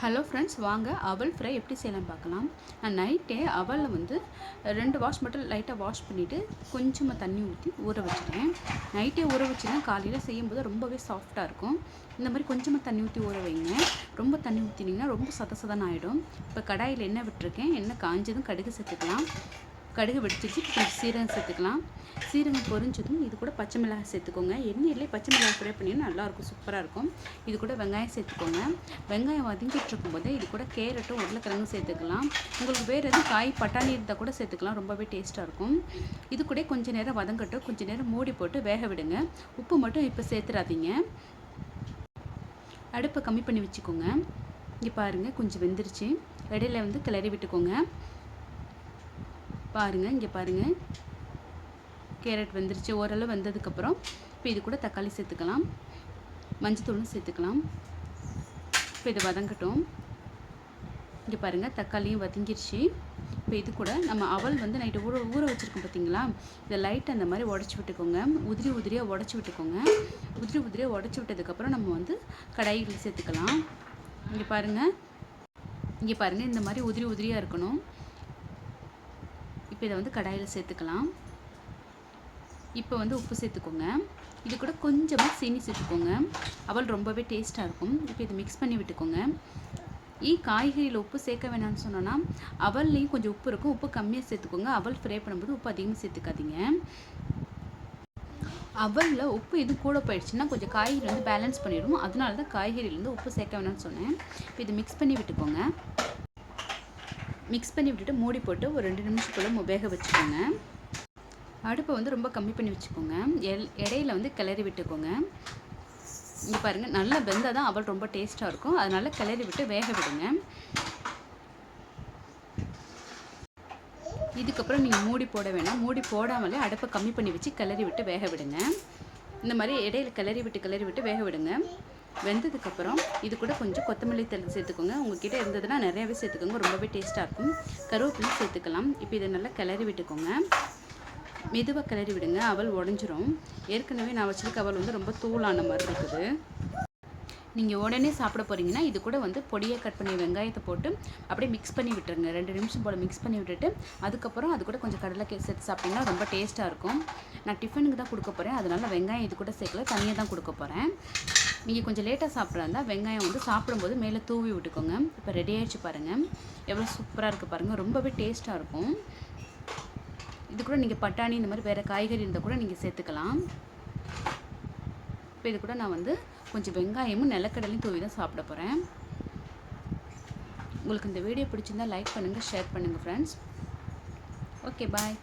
Hello friends, வாங்க அவல் fry எப்படி செய்யலாம்னு பார்க்கலாம். நான் நைட்டே அவலை வந்து 2 வாஷ் மட்டும் லைட்டாக வாஷ் பண்ணிவிட்டு கொஞ்சமாக தண்ணி ஊற்றி ஊற வச்சுட்டேன். நைட்டே ஊற வச்சுன்னா காலையில் செய்யும்போது ரொம்பவே சாஃப்டாக இருக்கும். இந்த மாதிரி கொஞ்சமாக தண்ணி ஊற்றி ஊற வைங்க. ரொம்ப தண்ணி ஊற்றினீங்கன்னா ரொம்ப சதசதன்னு ஆகிடும். இப்போ கடாயில் எண்ணெய் விட்டுருக்கேன். எண்ணெய் காஞ்சதும் கடுகு சேர்த்துக்கலாம். கடுகு வெடிச்சிச்சு. கொஞ்சம் சீரகம் சேர்த்துக்கலாம். சீரகம் பொரிஞ்சதும் இது கூட பச்சை மிளகாய் சேர்த்துக்கோங்க. எண்ணெயிலே பச்சை மிளகாய் ஃப்ரை பண்ணிங்கன்னா நல்லாயிருக்கும், சூப்பராக இருக்கும். இது கூட வெங்காயம் சேர்த்துக்கோங்க. வெங்காயம் வதங்கிட்டு இருக்கும்போது இது கூட கேரட்டும் உருளைக்கிழங்கும் சேர்த்துக்கலாம். உங்களுக்கு வேறு எதுவும் காய் பட்டாணி இருந்தால் கூட சேர்த்துக்கலாம், ரொம்பவே டேஸ்ட்டாக இருக்கும். இது கூட கொஞ்சம் நேரம் வதங்கட்டும். கொஞ்சம் நேரம் மூடி போட்டு வேக விடுங்க. உப்பு மட்டும் இப்போ சேர்த்துறாதீங்க. அடுப்பை கம்மி பண்ணி வச்சுக்கோங்க. இங்கே பாருங்கள், கொஞ்சம் வெந்துருச்சு. இடையில வந்து கிளறி விட்டுக்கோங்க. பாருங்கள், இங்கே பாருங்கள், கேரட் வெந்துருச்சு. ஓரளவு வெந்ததுக்கப்புறம் இப்போ இது கூட தக்காளி சேர்த்துக்கலாம். மஞ்சத்தூளும் சேர்த்துக்கலாம். இப்போ இதை வதங்கட்டும். இங்கே பாருங்கள், தக்காளியும் வதங்கிருச்சு. இப்போ இது கூட நம்ம அவல் வந்து நைட்டு ஊற வச்சுருக்கோம் பார்த்தீங்களா, இதை லைட்டாக அந்த மாதிரி உடச்சி விட்டுக்கோங்க. உதிரியாக உடச்சி விட்டுக்கோங்க. உதிரியாக உடச்சி விட்டதுக்கப்புறம் நம்ம வந்து கடாயில் சேர்த்துக்கலாம். இங்கே பாருங்கள், இந்த மாதிரி உதிரியாக இருக்கணும். இப்போ இதை வந்து கடாயில் சேர்த்துக்கலாம். இப்போ வந்து உப்பு சேர்த்துக்கோங்க. இது கூட கொஞ்சமாக சீனி சேர்த்துக்கோங்க. அவல் ரொம்பவே டேஸ்ட்டாக இருக்கும். இப்போ இதை மிக்ஸ் பண்ணி விட்டுக்கோங்க. காய்கறியில் உப்பு சேர்க்க வேணாம்னு சொன்னோன்னா அவல்லையும் கொஞ்சம் உப்பு இருக்கும். உப்பு கம்மியாக சேர்த்துக்கோங்க. அவல் ஃப்ரை பண்ணும்போது உப்பு அதிகமாக சேர்த்துக்காதீங்க. அவலில் உப்பு இது கூட போயிடுச்சுன்னா கொஞ்சம் காய்கறி வந்து பேலன்ஸ் பண்ணிடும். அதனால தான் காய்கறியிலேருந்து உப்பு சேர்க்க வேணாம்னு சொன்னேன். இப்போ இதை மிக்ஸ் பண்ணி விட்டுக்கோங்க. மிக்ஸ் பண்ணி விட்டுட்டு மூடி போட்டு ஒரு 2 நிமிஷத்துக்குள்ளே வேக வச்சுக்கோங்க. அடுப்பை வந்து ரொம்ப கம்மி பண்ணி வச்சுக்கோங்க. இடையில வந்து கிளறி விட்டுக்கோங்க. இங்கே பாருங்கள், நல்லா வெந்தால் தான் அவல் ரொம்ப டேஸ்ட்டாக இருக்கும். அதனால் கிளறி விட்டு வேக விடுங்க. இதுக்கப்புறம் நீங்கள் மூடி போட வேணாம். மூடி போடாமலே அடுப்பை கம்மி பண்ணி வச்சு கிளறி விட்டு வேக விடுங்க. இந்த மாதிரி இடையில கிளறி விட்டு வேக விடுங்க. வெந்ததுக்கப்புறம் இது கூட கொஞ்சம் கொத்தமல்லி தழை சேர்த்துக்கோங்க. உங்ககிட்ட இருந்ததுன்னா நிறையாவே சேர்த்துக்கோங்க, ரொம்பவே டேஸ்ட்டாக இருக்கும். கருவேப்பிலை சேர்த்துக்கலாம். இப்போ இதை நல்லா கிளறி விட்டுக்கோங்க. மெதுவாக கிளறி விடுங்க, அவல் உடஞ்சிரும். ஏற்கனவே நான் வச்சுருக்க அவல் வந்து ரொம்ப தூளான மாதிரி இருக்குது. நீங்கள் உடனே சாப்பிட போகிறீங்கன்னா இது கூட வந்து பொடியாக கட் பண்ணி வெங்காயத்தை போட்டு அப்படியே மிக்ஸ் பண்ணி விட்டுருங்க. 2 நிமிஷம் போல் மிக்ஸ் பண்ணி விட்டுட்டு அதுக்கப்புறம் அது கூட கொஞ்சம் கடலை சேர்த்து சாப்பிட்டிங்கன்னா ரொம்ப டேஸ்ட்டாக இருக்கும். நான் டிஃபனுக்கு தான் கொடுக்க போகிறேன், அதனால் வெங்காயம் இது கூட சேர்க்கல, தனியாக தான் கொடுக்க போகிறேன். நீங்கள் கொஞ்சம் லேட்டாக சாப்பிட்றதா வெங்காயம் வந்து சாப்பிடும்போது மேலே தூவி விட்டுக்கோங்க. இப்போ ரெடி ஆகிடுச்சு பாருங்கள், எவ்வளோ சூப்பராக இருக்குது பாருங்கள், ரொம்பவே டேஸ்ட்டாக இருக்கும். இது கூட நீங்கள் பட்டாணி இந்த மாதிரி வேறு காய்கறி இருந்தால் கூட நீங்கள் சேர்த்துக்கலாம். இப்போ இது கூட நான் வந்து கொஞ்சம் வெங்காயமும் நிலக்கடலையும் தூவி தான் சாப்பிட போகிறேன். உங்களுக்கு இந்த வீடியோ பிடிச்சிருந்தால் லைக் பண்ணுங்கள், ஷேர் பண்ணுங்கள் ஃப்ரெண்ட்ஸ். ஓகே, பாய்.